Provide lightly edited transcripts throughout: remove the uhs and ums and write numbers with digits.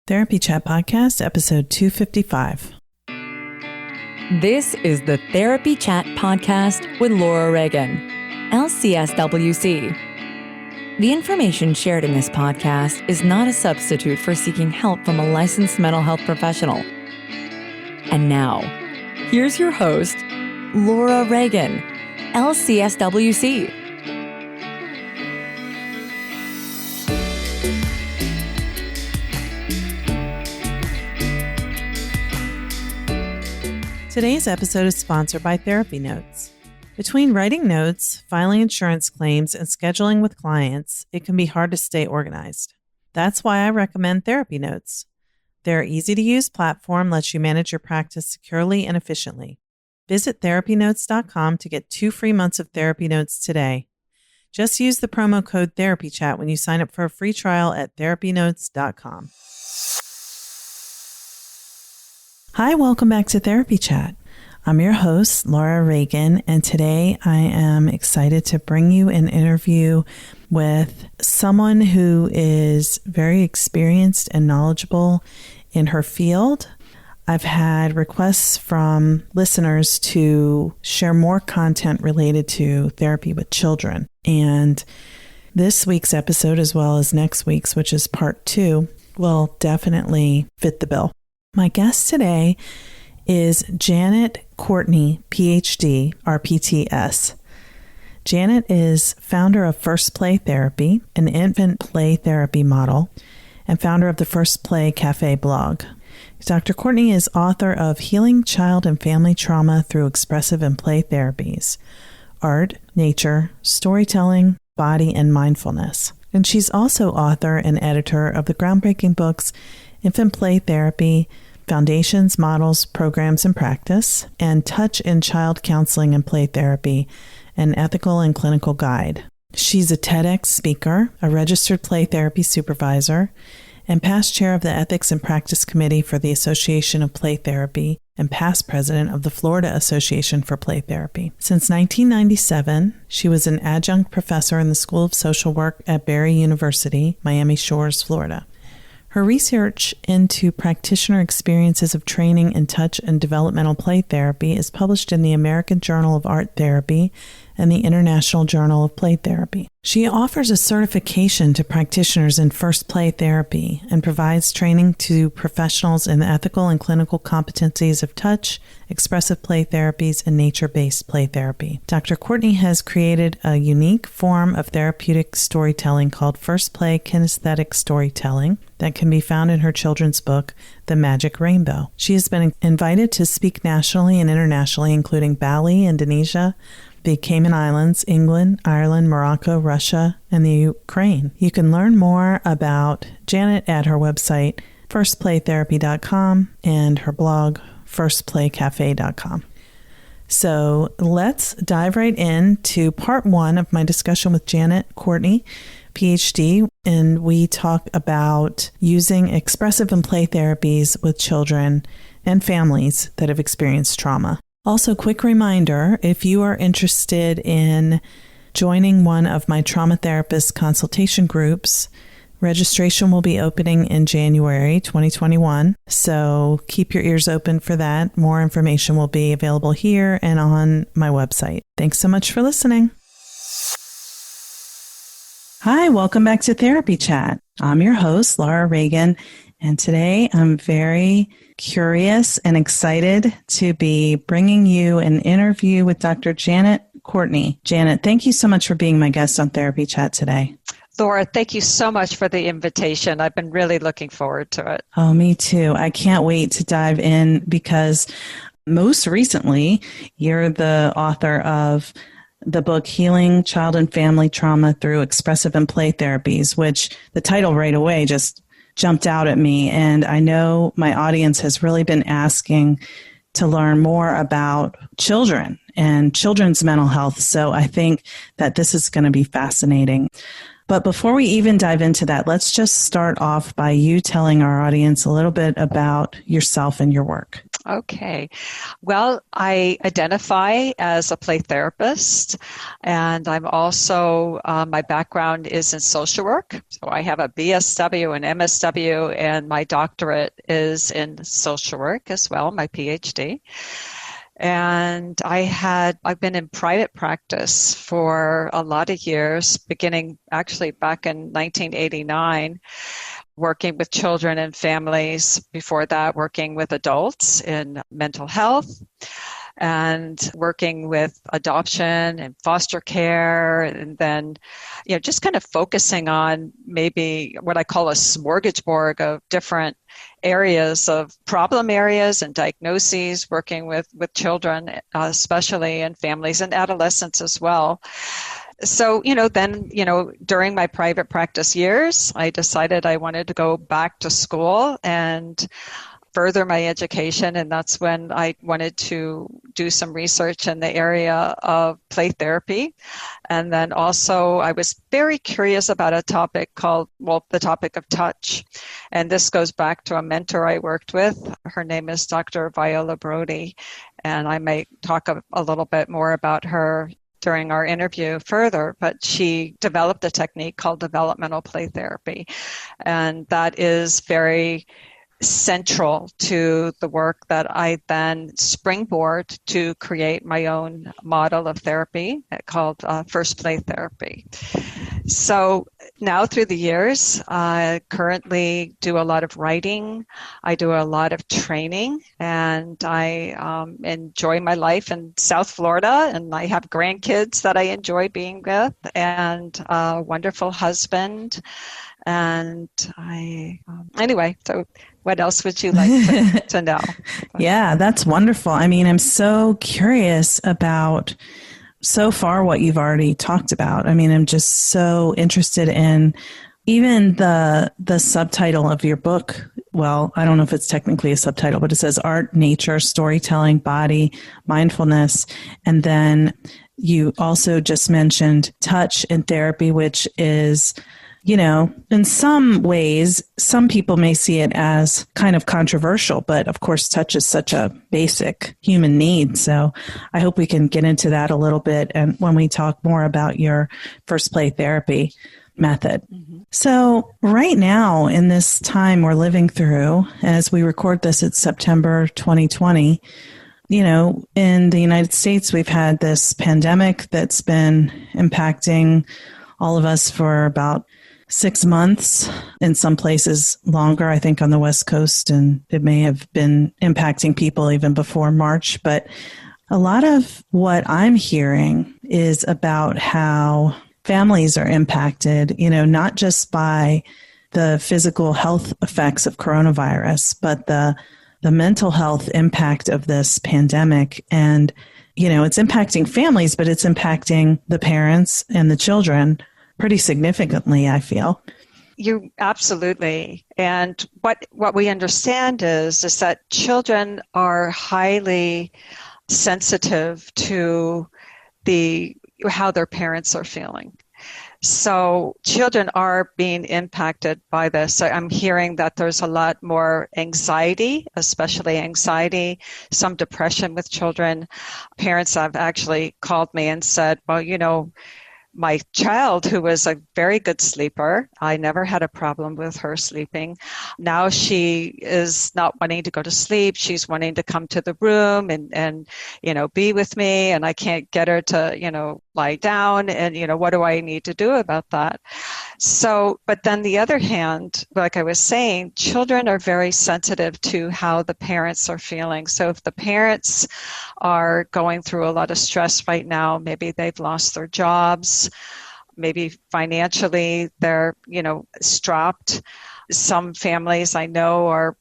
Therapy Chat Podcast, episode 255. This is the Therapy Chat Podcast with Laura Reagan, LCSWC. The information shared in this podcast is not a substitute for seeking help from a licensed mental health professional. And now, here's your host, Laura Reagan, LCSWC. Today's episode is sponsored by Therapy Notes. Between writing notes, filing insurance claims, and scheduling with clients, it can be hard to stay organized. That's why I recommend Therapy Notes. Their easy-to-use platform lets you manage your practice securely and efficiently. Visit therapynotes.com to get 2 free months of Therapy Notes today. Just use the promo code TherapyChat when you sign up for a free trial at therapynotes.com. Hi, welcome back to Therapy Chat. I'm your host, Laura Reagan, and today I am excited to bring you an interview with someone who is very experienced and knowledgeable in her field. I've had requests from listeners to share more content related to therapy with children. And this week's episode, as well as next week's, which is part 2, will definitely fit the bill. My guest today is Janet Courtney, PhD, RPT-S. Janet is founder of FirstPlay Therapy, an infant play therapy model, and founder of the FirstPlayCafe blog. Dr. Courtney is author of Healing Child and Family Trauma Through Expressive and Play Therapies, Art, Nature, Storytelling, Body, and Mindfulness. And she's also author and editor of the groundbreaking books Infant Play Therapy, Foundations, Models, Programs, and Practice, and Touch in Child Counseling and Play Therapy, an Ethical and Clinical Guide. She's a TEDx Speaker, a Registered Play Therapy Supervisor, and past chair of the Ethics and Practice Committee for the Association of Play Therapy, and past president of the Florida Association for Play Therapy. Since 1997, she was an adjunct professor in the School of Social Work at Barry University, Miami Shores, Florida. Her research into practitioner experiences of training in touch and developmental play therapy is published in the American Journal of Art Therapy and the International Journal of Play Therapy. She offers a certification to practitioners in FirstPlay Therapy and provides training to professionals in the ethical and clinical competencies of touch, expressive play therapies, and nature-based play therapy. Dr. Courtney has created a unique form of therapeutic storytelling called FirstPlay Kinesthetic Storytelling that can be found in her children's book, The Magic Rainbow. She has been invited to speak nationally and internationally, including Bali, Indonesia, the Cayman Islands, England, Ireland, Morocco, Russia, and the Ukraine. You can learn more about Janet at her website, firstplaytherapy.com, and her blog, firstplaycafe.com. So let's dive right into part 1 of my discussion with Janet Courtney, PhD, and we talk about using expressive and play therapies with children and families that have experienced trauma. Also, quick reminder, if you are interested in joining one of my trauma therapist consultation groups, registration will be opening in January 2021. So keep your ears open for that. More information will be available here and on my website. Thanks so much for listening. Hi, welcome back to Therapy Chat. I'm your host, Laura Reagan, and today I'm very curious and excited to be bringing you an interview with Dr. Janet Courtney. Janet, thank you so much for being my guest on Therapy Chat today. Laura, thank you so much for the invitation. I've been really looking forward to it. Oh, me too. I can't wait to dive in because most recently, you're the author of the book Healing Child and Family Trauma Through Expressive and Play Therapies, which the title right away just jumped out at me. And I know my audience has really been asking to learn more about children and children's mental health. So I think that this is going to be fascinating. But before we even dive into that, let's just start off by you telling our audience a little bit about yourself and your work. Okay. Well, I identify as a play therapist, and I'm also, my background is in social work. So I have a BSW and MSW, and my doctorate is in social work as well, my PhD. And I've been in private practice for a lot of years, beginning actually back in 1989. Working with children and families. Before that, working with adults in mental health and working with adoption and foster care. And then, just kind of focusing on maybe what I call a smorgasbord of different areas of problem areas and diagnoses, working with children, especially, and families and adolescents as well. So, then, during my private practice years, I decided I wanted to go back to school and further my education. And that's when I wanted to do some research in the area of play therapy. And then also I was very curious about a topic the topic of touch. And this goes back to a mentor I worked with. Her name is Dr. Viola Brody. And I may talk a little bit more about her during our interview further, but she developed a technique called Developmental Play Therapy. And that is very central to the work that I then springboard to create my own model of therapy called FirstPlay Therapy. So now through the years, I currently do a lot of writing. I do a lot of training, and I enjoy my life in South Florida, and I have grandkids that I enjoy being with, and a wonderful husband. And anyway, so what else would you like to know? Yeah, that's wonderful. I mean, I'm so curious about so far what you've already talked about. I mean, I'm just so interested in even the subtitle of your book. Well, I don't know if it's technically a subtitle, but it says Art, Nature, Storytelling, Body, Mindfulness. And then you also just mentioned touch in therapy, which is, in some ways, some people may see it as kind of controversial, but of course, touch is such a basic human need. So I hope we can get into that a little bit and when we talk more about your FirstPlay therapy method. Mm-hmm. So right now, in this time we're living through, as we record this, it's September 2020. In the United States, we've had this pandemic that's been impacting all of us for about 6 months, in some places longer, I think on the West Coast, and it may have been impacting people even before March. But a lot of what I'm hearing is about how families are impacted, not just by the physical health effects of coronavirus, but the mental health impact of this pandemic. And, it's impacting families, but it's impacting the parents and the children pretty significantly, I feel. You absolutely. And what we understand is that children are highly sensitive to how their parents are feeling. So children are being impacted by this. I'm hearing that there's a lot more anxiety, especially anxiety, some depression with children. Parents have actually called me and said, well, my child, who was a very good sleeper, I never had a problem with her sleeping. Now she is not wanting to go to sleep. She's wanting to come to the room and be with me, and I can't get her to, lie down. And, what do I need to do about that? So, but then the other hand, like I was saying, children are very sensitive to how the parents are feeling. So if the parents are going through a lot of stress right now, maybe they've lost their jobs, maybe financially they're, strapped. Some families I know are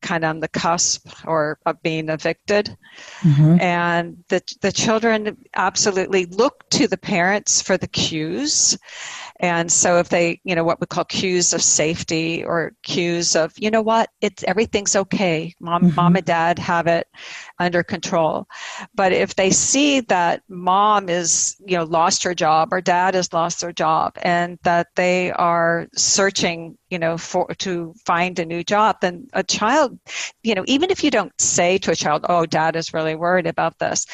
kind of on the cusp or of being evicted. Mm-hmm. And the children absolutely look to the parents for the cues. And so if they, what we call cues of safety or cues of, everything's okay. Mom and dad have it under control. But if they see that mom is, lost her job or dad has lost their job and that they are searching, to find a new job, then a child, even if you don't say to a child, oh, dad is really worried about this,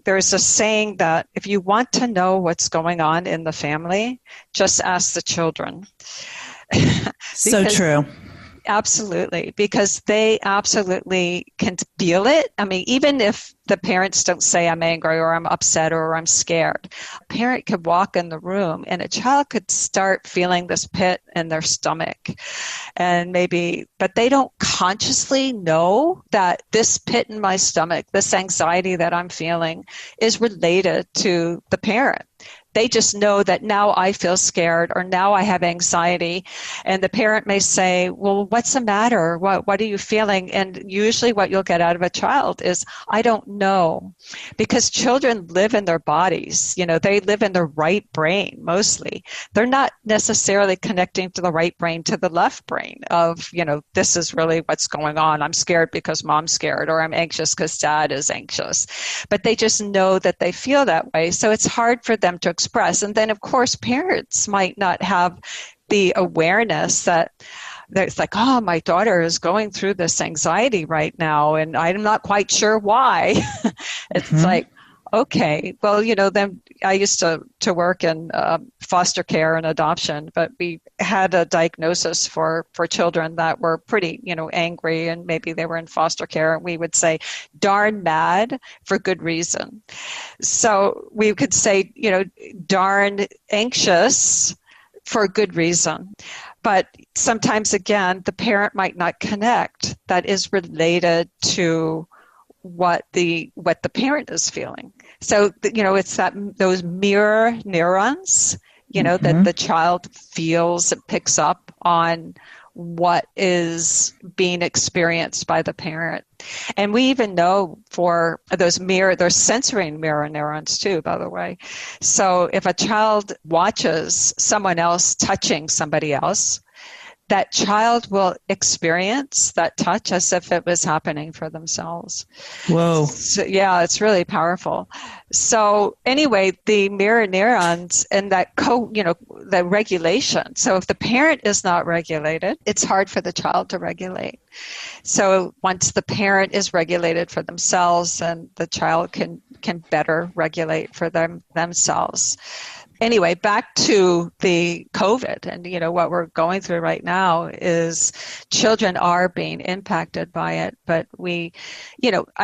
there's a saying that if you want to know what's going on in the family, just ask the children. So true. Absolutely, because they absolutely can feel it. I mean, even if the parents don't say I'm angry or I'm upset or I'm scared, a parent could walk in the room and a child could start feeling this pit in their stomach. But they don't consciously know that this pit in my stomach, this anxiety that I'm feeling, is related to the parent. They just know that now I feel scared or now I have anxiety. And the parent may say, well, what's the matter? What are you feeling? And usually what you'll get out of a child is, I don't know. Because children live in their bodies. They live in their right brain mostly. They're not necessarily connecting to the right brain to the left brain of, this is really what's going on. I'm scared because mom's scared, or I'm anxious because dad is anxious. But they just know that they feel that way. So it's hard for them to express. And then, of course, parents might not have the awareness that it's like, oh, my daughter is going through this anxiety right now, and I'm not quite sure why. It's like, okay, well, then I used to work in foster care and adoption, but we had a diagnosis for children that were pretty, angry, and maybe they were in foster care, and we would say, darn mad for good reason. So we could say, darn anxious for a good reason. But sometimes, again, the parent might not connect that is related to what the parent is feeling. So, it's those mirror neurons, that the child feels and picks up on what is being experienced by the parent. And we even know for those sensory mirror neurons too, by the way. So if a child watches someone else touching somebody else, that child will experience that touch as if it was happening for themselves. Whoa. So, yeah, it's really powerful. So anyway, the mirror neurons and that the regulation. So if the parent is not regulated, it's hard for the child to regulate. So once the parent is regulated for themselves, then the child can better regulate for themselves. Anyway, back to the COVID, and what we're going through right now is children are being impacted by it. But I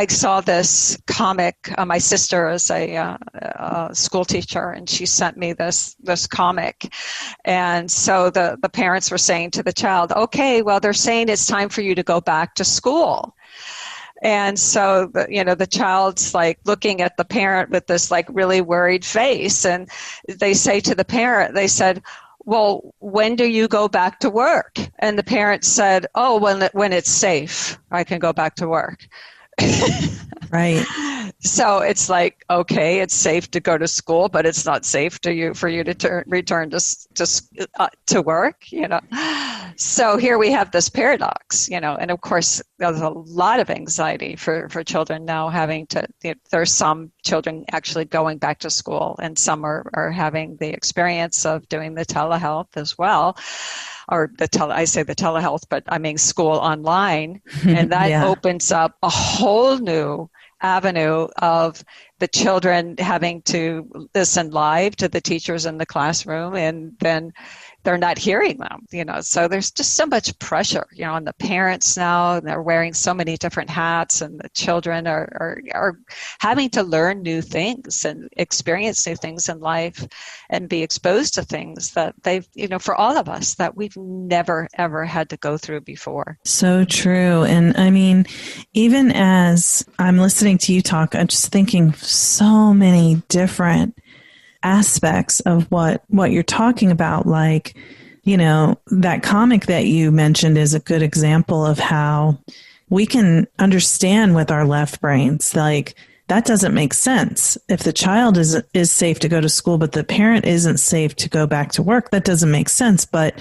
saw this comic. My sister is a school teacher, and she sent me this comic. And so the parents were saying to the child, okay, well, they're saying it's time for you to go back to school. And so, the child's like looking at the parent with this like really worried face. And they say to the parent, they said, well, when do you go back to work? And the parent said, oh, when it's safe, I can go back to work. Right. So it's like, okay, it's safe to go to school, but it's not safe for you to return to work, So here we have this paradox, and of course there's a lot of anxiety for children now having to, there's some children actually going back to school, and some are having the experience of doing the telehealth as well. Or I say the telehealth, but I mean school online. And that opens up a whole new avenue of the children having to listen live to the teachers in the classroom, and then they're not hearing them, So there's just so much pressure, on the parents now. And they're wearing so many different hats, and the children are having to learn new things and experience new things in life and be exposed to things that they've, for all of us, that we've never, ever had to go through before. So true. And I mean, even as I'm listening to you talk, I'm just thinking so many different aspects of what you're talking about. Like, that comic that you mentioned is a good example of how we can understand with our left brains, like, that doesn't make sense. If the child is safe to go to school, but the parent isn't safe to go back to work, that doesn't make sense. But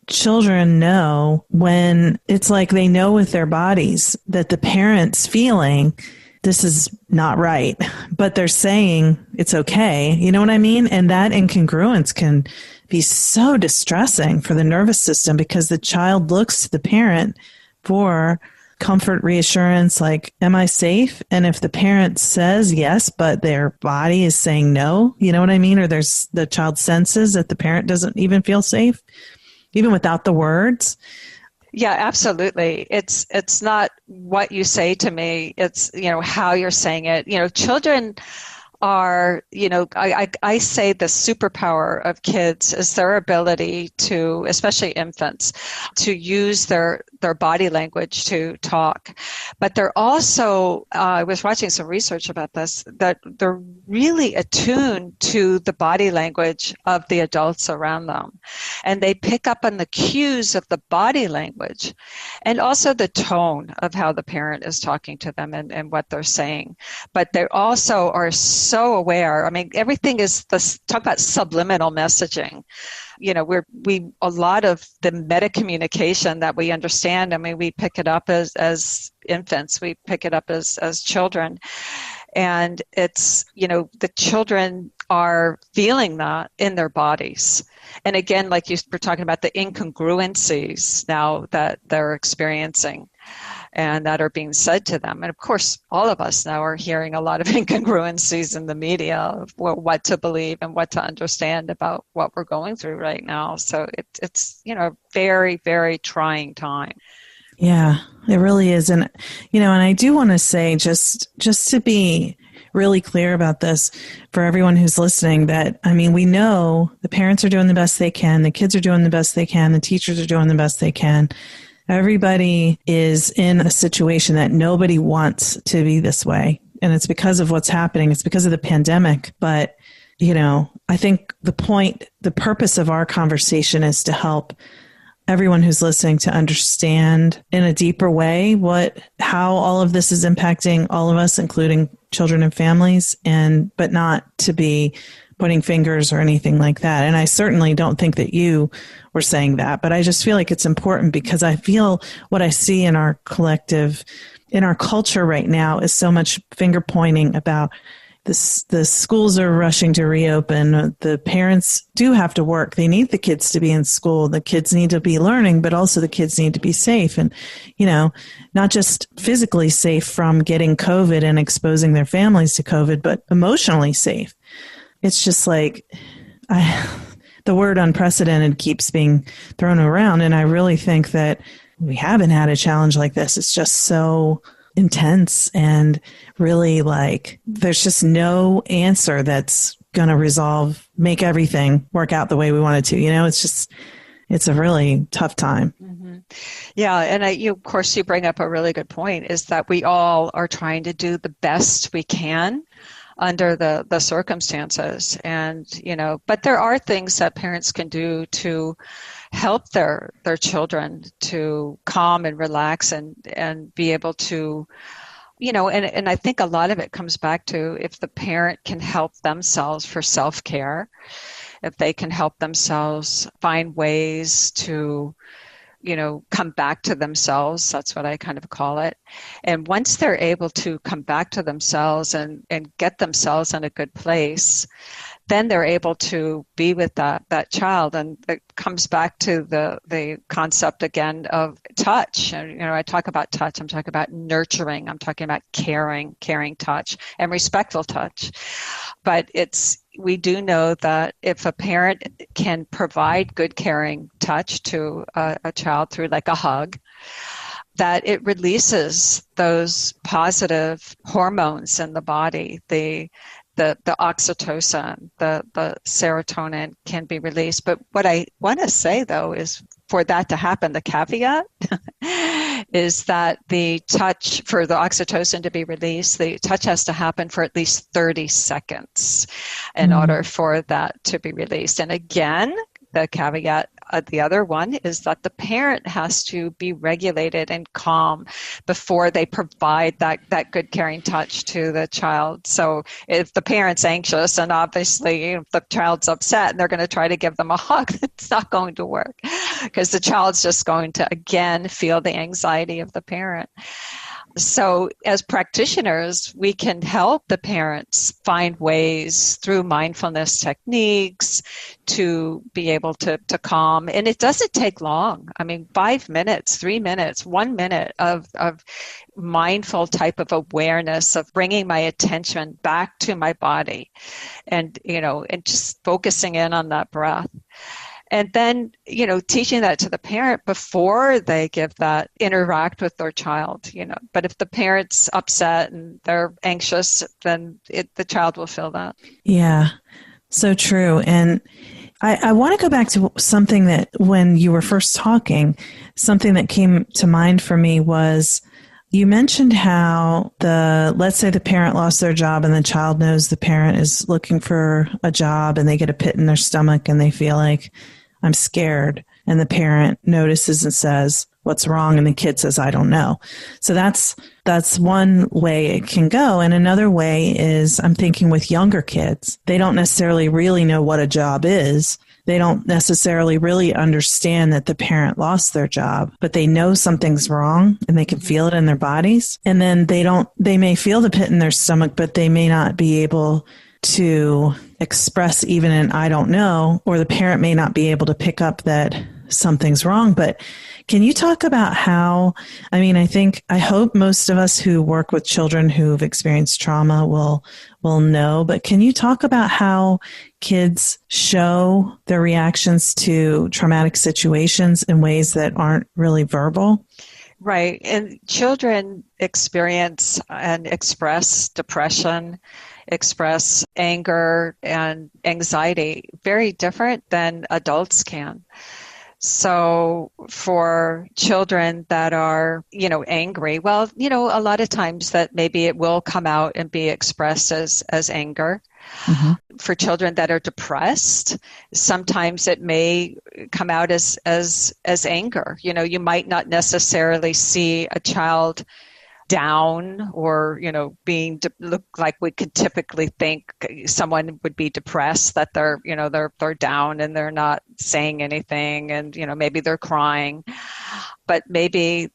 children know, when it's like they know with their bodies that the parent's feeling this is not right, but they're saying it's okay. You know what I mean? And that incongruence can be so distressing for the nervous system because the child looks to the parent for comfort, reassurance, like, am I safe? And if the parent says yes, but their body is saying no, you know what I mean? Or there's the child senses that the parent doesn't even feel safe, even without the words. Yeah, absolutely. It's not what you say to me. It's, how you're saying it. Children are, I say the superpower of kids is their ability to, especially infants, to use their body language to talk. But they're also, I was watching some research about this, that they're really attuned to the body language of the adults around them. And they pick up on the cues of the body language and also the tone of how the parent is talking to them and what they're saying. But they also are so aware. I mean, everything is this, talk about subliminal messaging. A lot of the meta communication that we understand, I mean, we pick it up as infants, we pick it up as children. And it's, the children are feeling that in their bodies. And again, like you were talking about the incongruencies now that they're experiencing and that are being said to them. And of course, all of us now are hearing a lot of incongruencies in the media of what to believe and what to understand about what we're going through right now. So it's a very, very trying time. Yeah, it really is. And, and I do want to say, just to be really clear about this for everyone who's listening, that, I mean, we know the parents are doing the best they can, the kids are doing the best they can, the teachers are doing the best they can. Everybody is in a situation that nobody wants to be this way. And it's because of what's happening. It's because of the pandemic. But, I think the purpose of our conversation is to help everyone who's listening to understand in a deeper way how all of this is impacting all of us, including children and families, but not to be pointing fingers or anything like that. And I certainly don't think that you were saying that, but I just feel like it's important because I feel what I see in our collective, in our culture right now is so much finger pointing about this. The schools are rushing to reopen. The parents do have to work. They need the kids to be in school. The kids need to be learning, but also the kids need to be safe. And, not just physically safe from getting COVID and exposing their families to COVID, but emotionally safe. It's just like the word unprecedented keeps being thrown around. And I really think that we haven't had a challenge like this. It's just so intense and really there's just no answer that's going to make everything work out the way we want it to. It's a really tough time. Mm-hmm. Yeah. And of course, you bring up a really good point is that we all are trying to do the best we can under the circumstances. And, but there are things that parents can do to help their children to calm and relax and be able to, and I think a lot of it comes back to if the parent can help themselves for self-care, if they can help themselves find ways to come back to themselves. That's what I kind of call it. And once they're able to come back to themselves and get themselves in a good place, then they're able to be with that child. And it comes back to the concept again of touch. And, I talk about touch. I'm talking about nurturing. I'm talking about caring touch and respectful touch. But we do know that if a parent can provide good caring touch to a child through like a hug, that it releases those positive hormones in the body, the oxytocin, the serotonin can be released. But what I want to say, though, is for that to happen, the caveat is that the touch, for the oxytocin to be released, the touch has to happen for at least 30 seconds in order for that to be released. And again, the caveat, the other one is that the parent has to be regulated and calm before they provide that good caring touch to the child. So if the parent's anxious and obviously if the child's upset and they're going to try to give them a hug, it's not going to work because the child's just going to, again, feel the anxiety of the parent. So as practitioners, we can help the parents find ways through mindfulness techniques to be able to calm. And it doesn't take long. I mean, 5 minutes, 3 minutes, 1 minute of mindful type of awareness of bringing my attention back to my body and just focusing in on that breath. And then, teaching that to the parent before they give that, interact with their child, But if the parent's upset and they're anxious, then the child will feel that. Yeah, so true. And I want to go back to something that when you were first talking, something that came to mind for me was you mentioned how let's say the parent lost their job and the child knows the parent is looking for a job and they get a pit in their stomach and they feel like, I'm scared. And the parent notices and says, what's wrong? And the kid says, I don't know. So that's one way it can go. And another way is I'm thinking with younger kids, they don't necessarily really know what a job is. They don't necessarily really understand that the parent lost their job, but they know something's wrong and they can feel it in their bodies. And then they may feel the pit in their stomach, but they may not be able to express even an I don't know, or the parent may not be able to pick up that something's wrong. But can you talk about how, I hope most of us who work with children who've experienced trauma will know, but can you talk about how kids show their reactions to traumatic situations in ways that aren't really verbal? Right. And children experience and express depression, express anger and anxiety very different than adults can. So for children that are, angry, well, a lot of times that maybe it will come out and be expressed as anger. Mm-hmm. For children that are depressed, sometimes it may come out as anger. You might not necessarily see a child down or, being look like we could typically think someone would be depressed, that they're down and they're not saying anything and, maybe they're crying, but maybe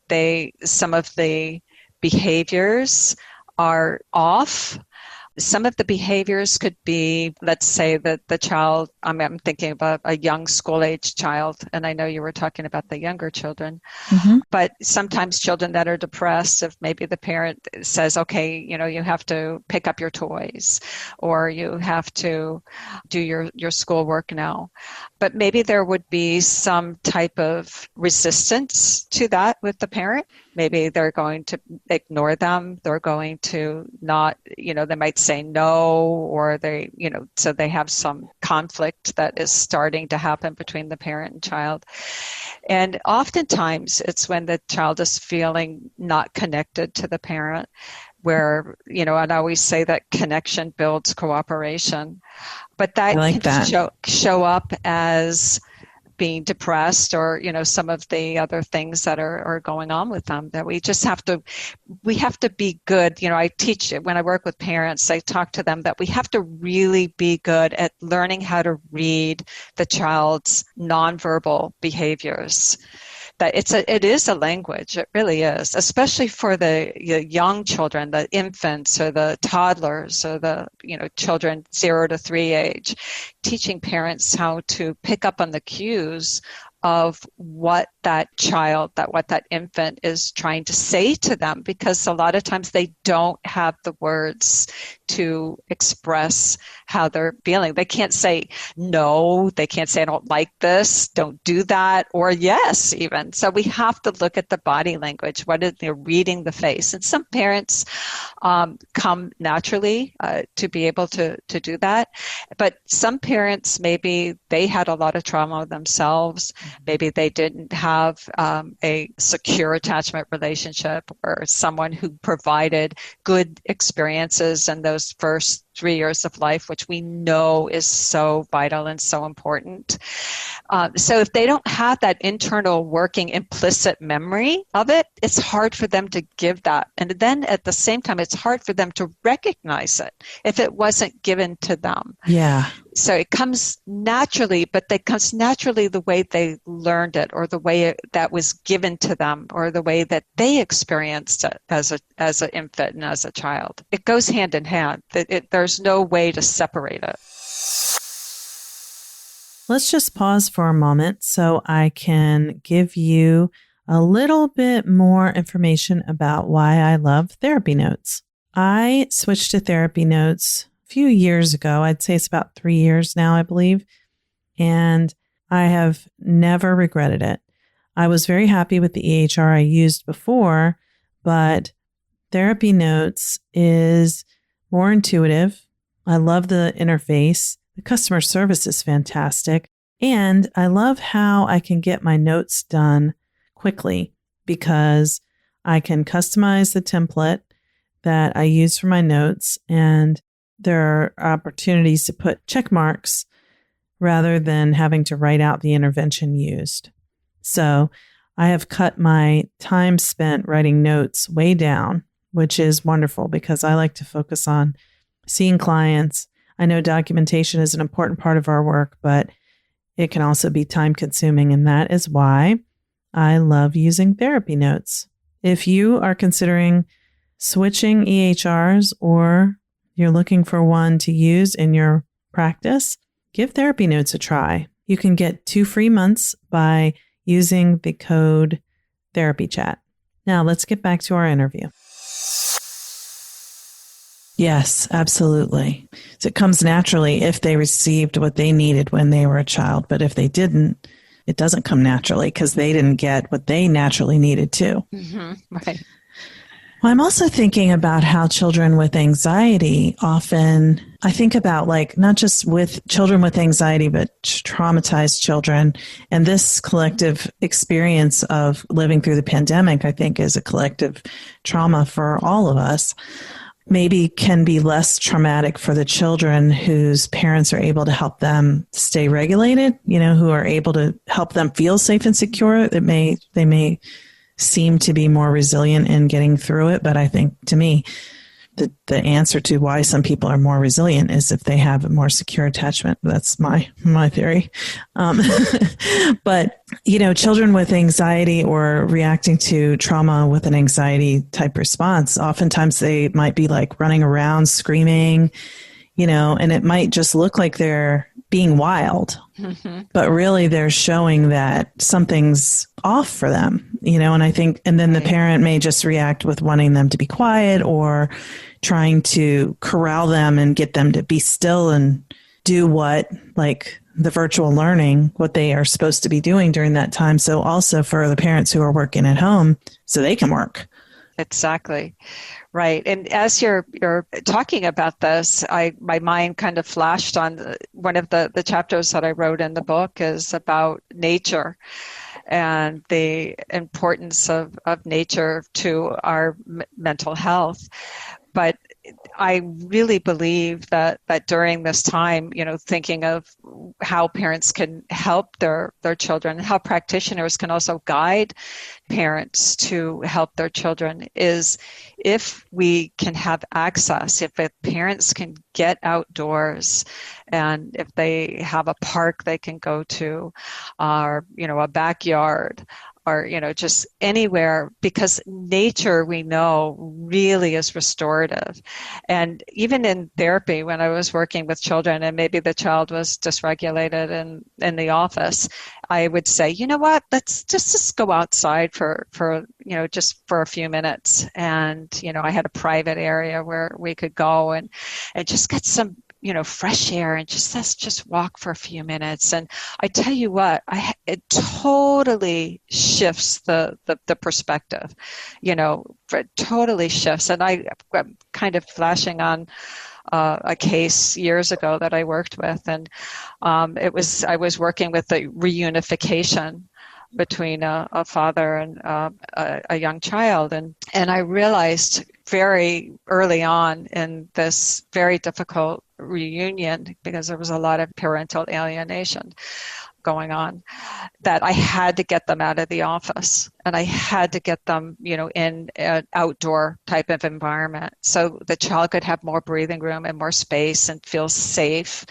some of the behaviors are off. Some of the behaviors could be, let's say that the child, I'm thinking about a young school-age child, and I know you were talking about the younger children, mm-hmm. But sometimes children that are depressed, if maybe the parent says, okay, you have to pick up your toys, or you have to do your schoolwork now. But maybe there would be some type of resistance to that with the parent. Maybe they're going to ignore them. They're going to not, they might say no, or they, so they have some conflict that is starting to happen between the parent and child. And oftentimes it's when the child is feeling not connected to the parent, where, and I always say that connection builds cooperation. But that can show up as being depressed or, some of the other things that are going on with them, that we have to be good. I teach it when I work with parents, I talk to them that we have to really be good at learning how to read the child's nonverbal behaviors. That it is a language. It really is, especially for the young children, the infants or the toddlers or the children 0 to 3 age, teaching parents how to pick up on the cues of what that infant is trying to say to them, because a lot of times they don't have the words to express how they're feeling. They can't say no, they can't say I don't like this, don't do that, or yes even. So we have to look at the body language, what is they're reading the face. And some parents come naturally to be able to do that. But some parents, maybe they had a lot of trauma themselves. Maybe they didn't have a secure attachment relationship or someone who provided good experiences in those first 3 years of life, which we know is so vital and so important. So if they don't have that internal working implicit memory of it, it's hard for them to give that. And then at the same time, it's hard for them to recognize it if it wasn't given to them. Yeah. So it comes naturally, but it comes naturally the way they learned it, or the way that was given to them, or the way that they experienced it as an infant and as a child. It goes hand in hand. There's no way to separate it. Let's just pause for a moment so I can give you a little bit more information about why I love therapy notes. I switched to therapy notes a few years ago. I'd say it's about 3 years now, I believe. And I have never regretted it. I was very happy with the EHR I used before, but therapy notes is more intuitive. I love the interface. The customer service is fantastic. And I love how I can get my notes done quickly because I can customize the template that I use for my notes. And there are opportunities to put check marks rather than having to write out the intervention used. So I have cut my time spent writing notes way down, which is wonderful because I like to focus on seeing clients. I know documentation is an important part of our work, but it can also be time consuming. And that is why I love using therapy notes. If you are considering switching EHRs or you're looking for one to use in your practice, give therapy notes a try. You can get 2 free months by using the code TherapyChat. Now let's get back to our interview. Yes, absolutely. So it comes naturally if they received what they needed when they were a child. But if they didn't, it doesn't come naturally because they didn't get what they naturally needed too. Mm-hmm. Right. Well, I'm also thinking about how children with anxiety often, I think about like not just with children with anxiety, but traumatized children. And this collective experience of living through the pandemic, I think, is a collective trauma for all of us. Maybe can be less traumatic for the children whose parents are able to help them stay regulated, who are able to help them feel safe and secure. They may seem to be more resilient in getting through it. But I think to me, the answer to why some people are more resilient is if they have a more secure attachment. That's my theory. But, children with anxiety or reacting to trauma with an anxiety type response, oftentimes they might be like running around screaming, and it might just look like they're being wild, but really they're showing that something's off for them, and I think, and then the parent may just react with wanting them to be quiet or trying to corral them and get them to be still and do what, like the virtual learning, what they are supposed to be doing during that time. So also for the parents who are working at home so they can work. Exactly. Right. And as you're talking about this, my mind kind of flashed on one of the chapters that I wrote in the book is about nature and the importance of nature to our mental health. But I really believe that during this time, thinking of how parents can help their children, how practitioners can also guide parents to help their children is if we can have access, if parents can get outdoors and if they have a park they can go to or, a backyard or, just anywhere, because nature, we know, really is restorative. And even in therapy, when I was working with children and maybe the child was dysregulated in the office, I would say, you know what, let's just go outside for just for a few minutes. And, I had a private area where we could go and just get some fresh air and let's just walk for a few minutes. And I tell you what, it totally shifts the perspective, it totally shifts. And I'm kind of flashing on a case years ago that I worked with. And I was working with the reunification between a father and a young child. And I realized very early on in this very difficult reunion, because there was a lot of parental alienation going on, that I had to get them out of the office, and I had to get them, in an outdoor type of environment so the child could have more breathing room and more space and feel safe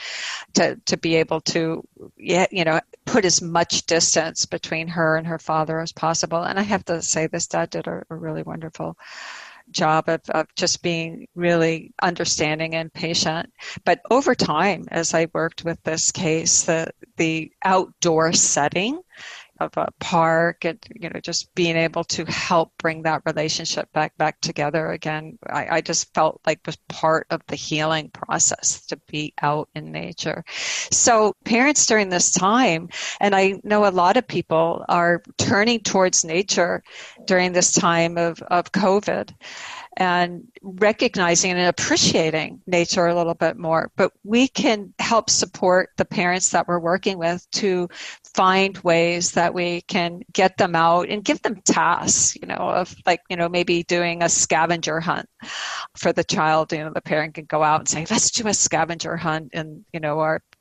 to be able to, put as much distance between her and her father as possible. And I have to say, this dad did a really wonderful job of just being really understanding and patient. But over time, as I worked with this case, the outdoor setting of a park and, just being able to help bring that relationship back together again, I just felt like was part of the healing process, to be out in nature. So parents during this time, and I know a lot of people are turning towards nature during this time of COVID, and recognizing and appreciating nature a little bit more. But we can help support the parents that we're working with to find ways that we can get them out and give them tasks, of maybe doing a scavenger hunt for the child. The parent can go out and say, let's do a scavenger hunt and,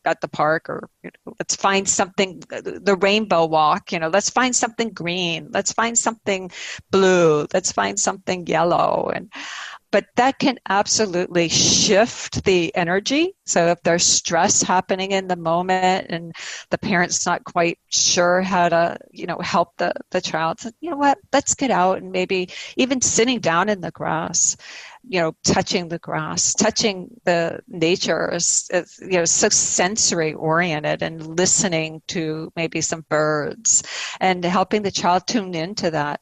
at the park, or let's find something, the rainbow walk, let's find something green, let's find something blue, let's find something yellow. But that can absolutely shift the energy. So if there's stress happening in the moment and the parent's not quite sure how to, help the child, you know what, let's get out, and maybe even sitting down in the grass, touching the grass, touching the nature is so sensory oriented, and listening to maybe some birds and helping the child tune into that.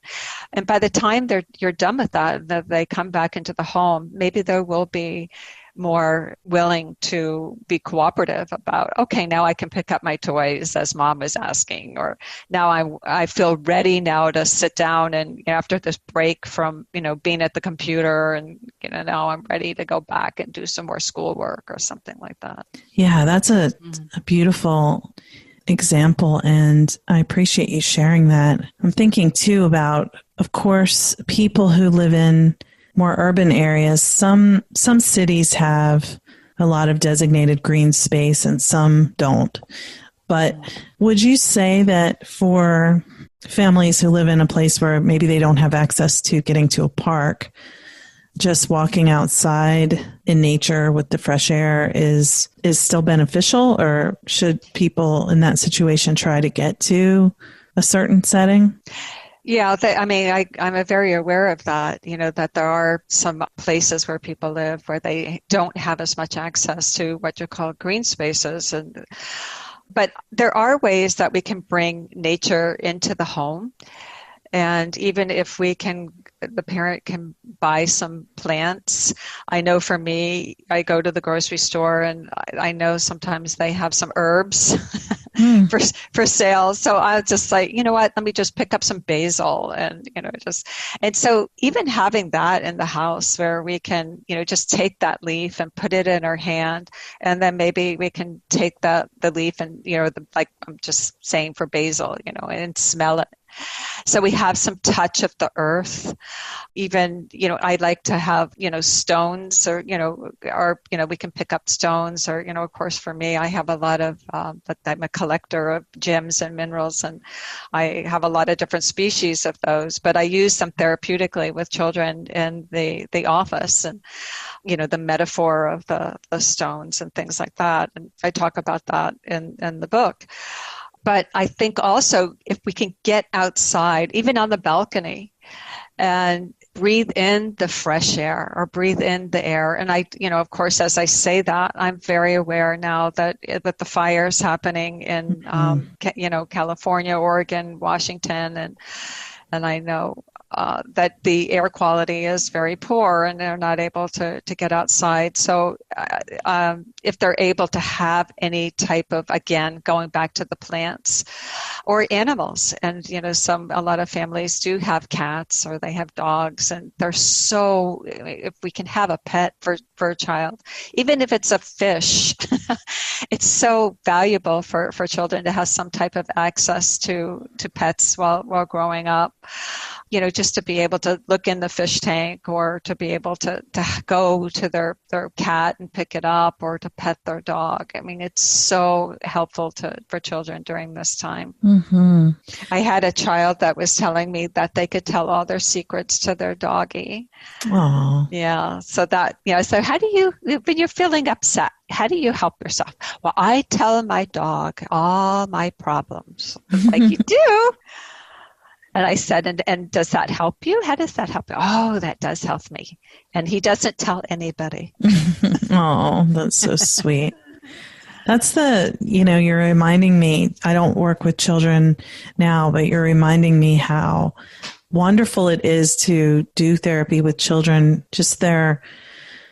And by the time you're done with that, they come back into the home, maybe there will be more willing to be cooperative about, okay, now I can pick up my toys as mom is asking, or now I feel ready now to sit down and after this break from, being at the computer, and, now I'm ready to go back and do some more schoolwork or something like that. Yeah, that's a beautiful example, and I appreciate you sharing that. I'm thinking too about, of course, people who live in more urban areas. Some cities have a lot of designated green space and some don't. But would you say that for families who live in a place where maybe they don't have access to getting to a park, just walking outside in nature with the fresh air is still beneficial, or should people in that situation try to get to a certain setting? Yeah, I'm very aware of that, that there are some places where people live where they don't have as much access to what you call green spaces. But there are ways that we can bring nature into the home. And even if the parent can buy some plants. I know for me, I go to the grocery store and I know sometimes they have some herbs for sale. So I just like, you know what, let me just pick up some basil and so even having that in the house where we can, just take that leaf and put it in our hand, and then maybe we can take the leaf and, like I'm just saying for basil, and smell it. So we have some touch of the earth. Even, I like to have, stones or we can pick up stones or, of course, for me, I have a lot of, but I'm a collector of gems and minerals, and I have a lot of different species of those, but I use them therapeutically with children in the office, and, the metaphor of the stones and things like that. And I talk about that in the book. But I think also if we can get outside, even on the balcony, and breathe in the fresh air or breathe in the air. And I, of course, as I say that, I'm very aware now that the fires happening in, California, Oregon, Washington, and I know that the air quality is very poor and they're not able to get outside. So if they're able to have any type of, again, going back to the plants or animals, and, a lot of families do have cats or they have dogs, and they're so, if we can have a pet for a child, even if it's a fish, it's so valuable for children to have some type of access to pets while growing up. just to be able to look in the fish tank, or to be able to go to their cat and pick it up, or to pet their dog. I mean, it's so helpful for children during this time. Mm-hmm. I had a child that was telling me that they could tell all their secrets to their doggie. Aww. Yeah. So so how do you, when you're feeling upset, how do you help yourself? Well, I tell my dog all my problems. Like, you do? And I said, and does that help you? How does that help you? Oh, that does help me. And he doesn't tell anybody. Oh, that's so sweet. That's you're reminding me, I don't work with children now, but you're reminding me how wonderful it is to do therapy with children, just their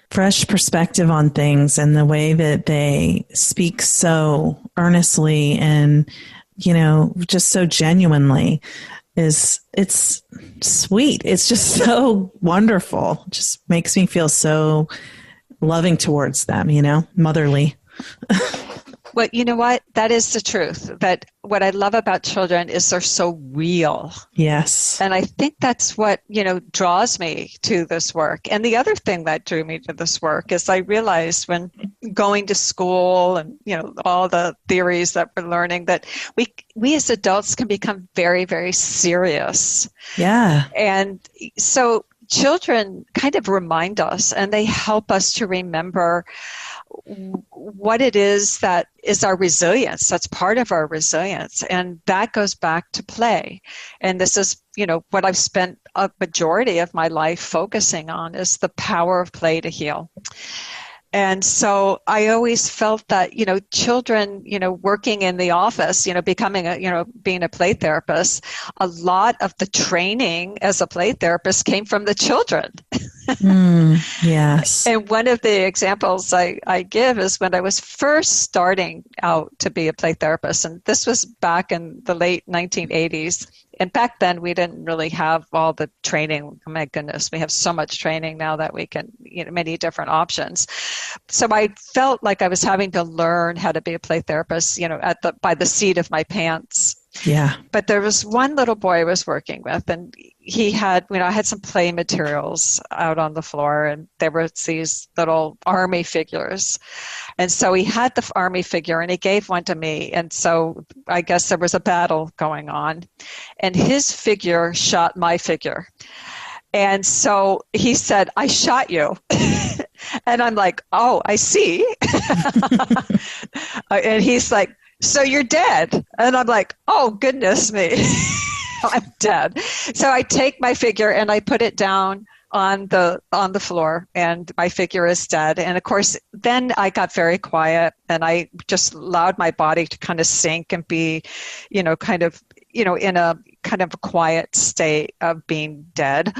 fresh perspective on things and the way that they speak so earnestly and, just so genuinely. It's sweet. It's just so wonderful. It just makes me feel so loving towards them, motherly. Well, you know what? That is the truth. That what I love about children is they're so real. Yes. And I think that's what, draws me to this work. And the other thing that drew me to this work is I realized when going to school and, all the theories that we're learning, that we as adults can become very, very serious. Yeah. And so children kind of remind us, and they help us to remember what it is that is our resilience. That's part of our resilience. And that goes back to play. And this is, what I've spent a majority of my life focusing on, is the power of play to heal. And so I always felt that, children, working in the office, being a play therapist, a lot of the training as a play therapist came from the children. Yes. And one of the examples I give is when I was first starting out to be a play therapist, and this was back in the late 1980s. And back then, we didn't really have all the training. Oh my goodness, we have so much training now that we can, many different options. So I felt like I was having to learn how to be a play therapist, by the seat of my pants. Yeah. But there was one little boy I was working with, and he had, I had some play materials out on the floor, and there were these little army figures. And so he had the army figure, and he gave one to me. And so I guess there was a battle going on, and his figure shot my figure. And so he said, "I shot you." And I'm like, "Oh, I see." And he's like, "So you're dead?" And I'm like, "Oh, goodness me." I'm dead. So I take my figure and I put it down on the floor, and my figure is dead. And of course, then I got very quiet, and I just allowed my body to kind of sink and be, in a kind of a quiet state of being dead.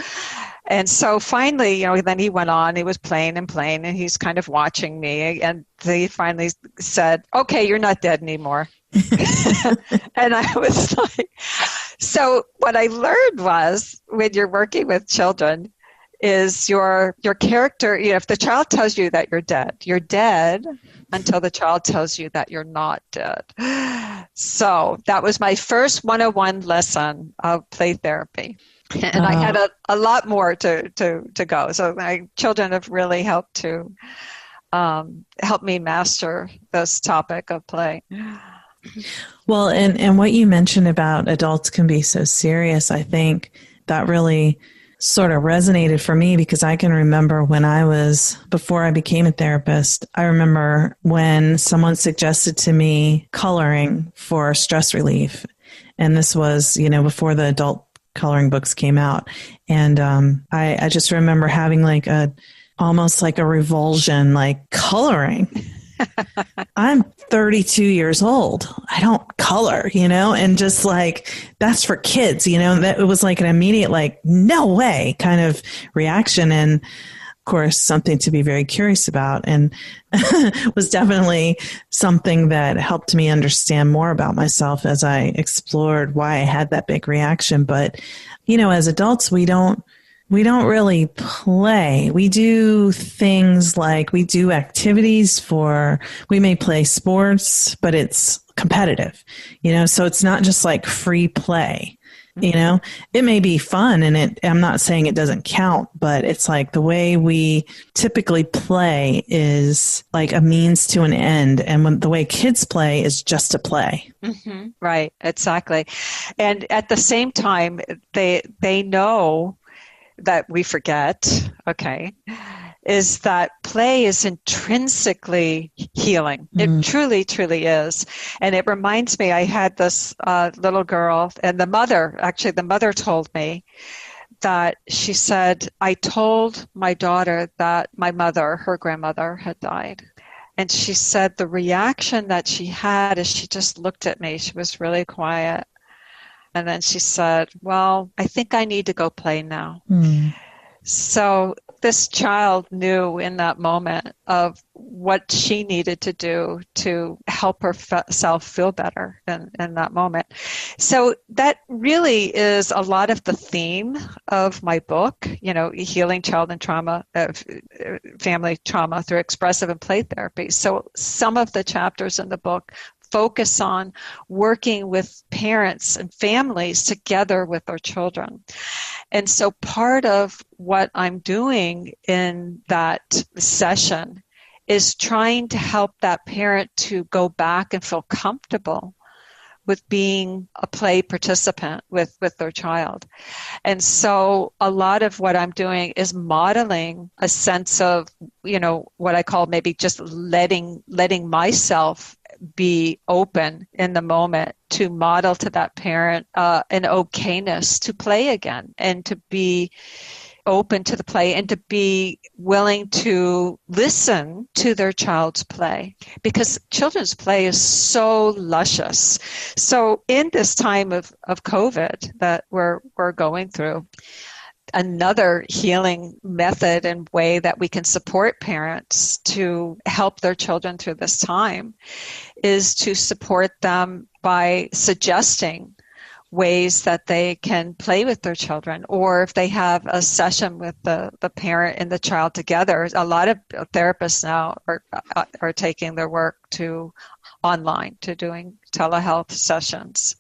And so finally, then he went on, he was playing, and he's kind of watching me. And he finally said, "Okay, you're not dead anymore." And I was like, so what I learned was, when you're working with children, is your character, if the child tells you that you're dead until the child tells you that you're not dead. So that was my first 101 lesson of play therapy. And I had a lot more to go. So my children have really helped to help me master this topic of play. Well, and what you mentioned about adults can be so serious, I think that really sort of resonated for me, because I can remember before I became a therapist, I remember when someone suggested to me coloring for stress relief. And this was, before the adult coloring books came out. And I just remember having almost like a revulsion, like coloring. I'm 32 years old. I don't color, and just that's for kids, that it was like an immediate, no way kind of reaction. And of course, something to be very curious about, and was definitely something that helped me understand more about myself as I explored why I had that big reaction. But, as adults, we don't really play. We do things we do activities we may play sports, but it's competitive, so it's not just free play. You know, it may be fun and I'm not saying it doesn't count, but it's like the way we typically play is like a means to an end. And when the way kids play is just to play. Mm-hmm. Right. Exactly. And at the same time, they know that we forget, okay, is that play is intrinsically healing. It truly, truly is. And it reminds me, I had this little girl, and the mother told me that she said, I told my daughter that her grandmother, had died. And she said the reaction that she had is she just looked at me. She was really quiet. And then she said, well, I think I need to go play now. So this child knew in that moment of what she needed to do to help herself feel better in that moment. So that really is a lot of the theme of my book, healing child and trauma, family trauma through expressive and play therapy. So some of the chapters in the book focus on working with parents and families together with their children. And so part of what I'm doing in that session is trying to help that parent to go back and feel comfortable with being a play participant with their child. And so a lot of what I'm doing is modeling a sense of, what I call maybe just letting myself be open in the moment to model to that parent an okayness to play again and to be open to the play and to be willing to listen to their child's play, because children's play is so luscious. So in this time of COVID that we're going through, another healing method and way that we can support parents to help their children through this time is to support them by suggesting ways that they can play with their children, or if they have a session with the parent and the child together. A lot of therapists now are taking their work to online, to doing telehealth sessions.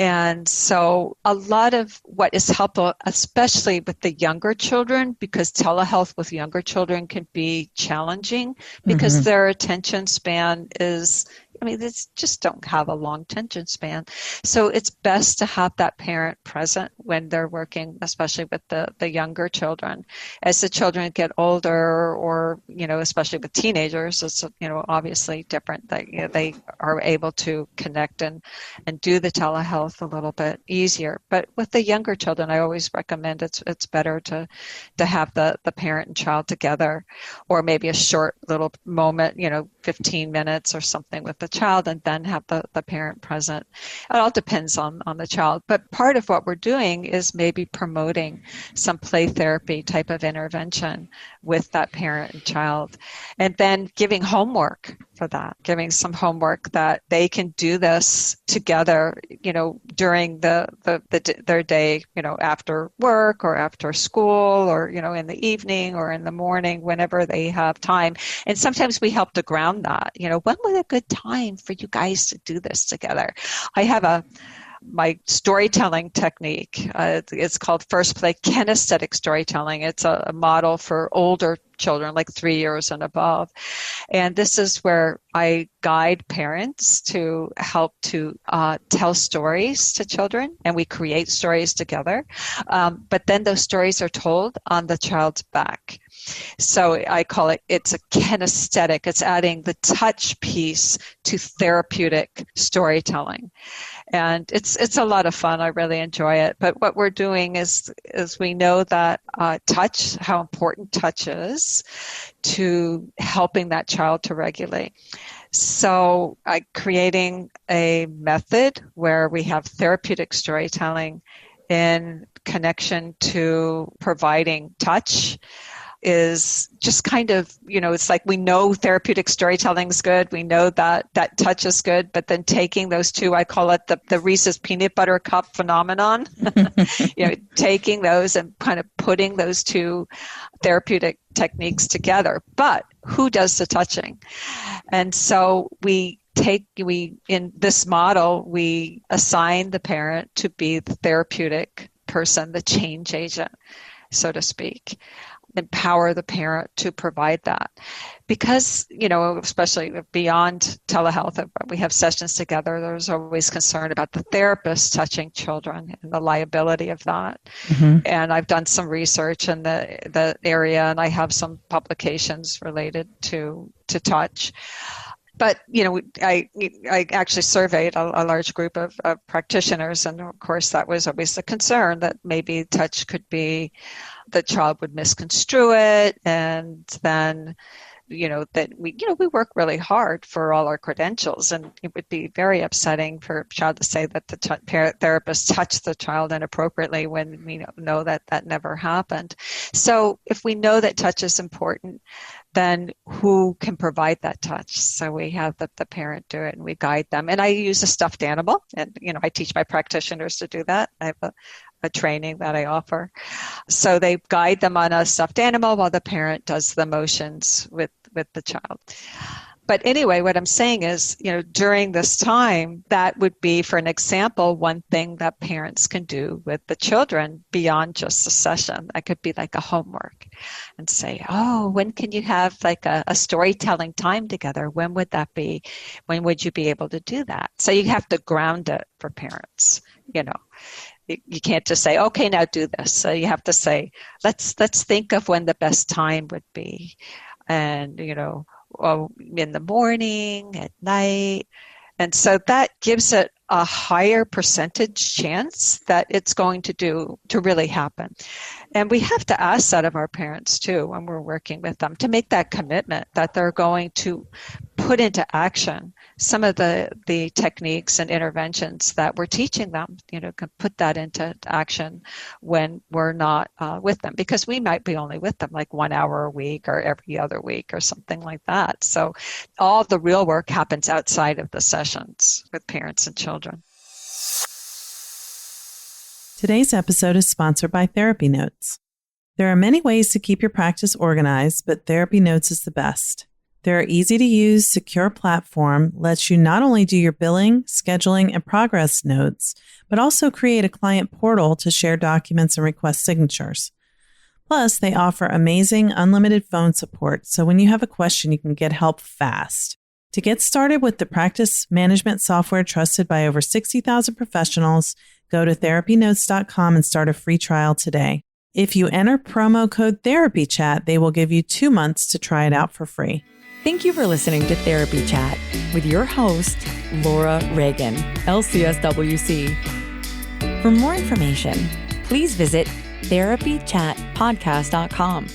And so a lot of what is helpful, especially with the younger children, because telehealth with younger children can be challenging because their attention span is, they just don't have a long attention span. So it's best to have that parent present when they're working, especially with the younger children. As the children get older, or, especially with teenagers, it's, obviously different. They are able to connect and do the telehealth a little bit easier. But with the younger children, I always recommend it's better to have the parent and child together, or maybe a short little moment, 15 minutes or something with the child, and then have the parent present. It all depends on the child. But part of what we're doing is maybe promoting some play therapy type of intervention with that parent and child, and then giving homework for that, giving some homework that they can do this together, during their day, after work or after school, or, in the evening or in the morning, whenever they have time. And sometimes we help to ground that, when was a good time for you guys to do this together? I have my storytelling technique. It's called FirstPlay Kinesthetic Storytelling. It's a model for older children, like 3 years and above. And this is where I guide parents to help to tell stories to children, and we create stories together. But then those stories are told on the child's back. So I call it's a kinesthetic. It's adding the touch piece to therapeutic storytelling. And it's a lot of fun. I really enjoy it. But what we're doing is we know that touch, how important touch is to helping that child to regulate. So creating a method where we have therapeutic storytelling in connection to providing touch is just kind of, it's like we know therapeutic storytelling is good. We know that touch is good, but then taking those two, I call it the Reese's peanut butter cup phenomenon, taking those and kind of putting those two therapeutic techniques together. But who does the touching? And so we in this model, we assign the parent to be the therapeutic person, the change agent, so to speak. Empower the parent to provide that. Because, especially beyond telehealth, we have sessions together, there's always concern about the therapist touching children and the liability of that. Mm-hmm. And I've done some research in the area, and I have some publications related to touch. But, I actually surveyed a large group of practitioners, and of course that was always the concern, that maybe touch could be, the child would misconstrue it, and then, that we work really hard for all our credentials, and it would be very upsetting for a child to say that the therapist touched the child inappropriately when we know that never happened. So if we know that touch is important, then who can provide that touch? So we have the parent do it, and we guide them. And I use a stuffed animal, and I teach my practitioners to do that. I have a training that I offer. So they guide them on a stuffed animal while the parent does the motions with the child. But anyway, what I'm saying is, during this time, that would be, for an example, one thing that parents can do with the children beyond just a session. That could be like a homework, and say, oh, when can you have like a storytelling time together? When would that be? When would you be able to do that? So you have to ground it for parents, You can't just say, okay, now do this. So you have to say, let's think of when the best time would be. And, in the morning, at night. And so that gives it a higher percentage chance that it's going to really happen. And we have to ask that of our parents too, when we're working with them, to make that commitment that they're going to put into action some of the techniques and interventions that we're teaching them, can put that into action when we're not with them, because we might be only with them like 1 hour a week or every other week or something like that. So all the real work happens outside of the sessions with parents and children. Today's episode is sponsored by Therapy Notes. There are many ways to keep your practice organized, but Therapy Notes is the best. Their easy-to-use, secure platform lets you not only do your billing, scheduling, and progress notes, but also create a client portal to share documents and request signatures. Plus, they offer amazing unlimited phone support, so when you have a question, you can get help fast. To get started with the practice management software trusted by over 60,000 professionals, go to therapynotes.com and start a free trial today. If you enter promo code TherapyChat, they will give you 2 months to try it out for free. Thank you for listening to Therapy Chat with your host, Laura Reagan, LCSWC. For more information, please visit therapychatpodcast.com.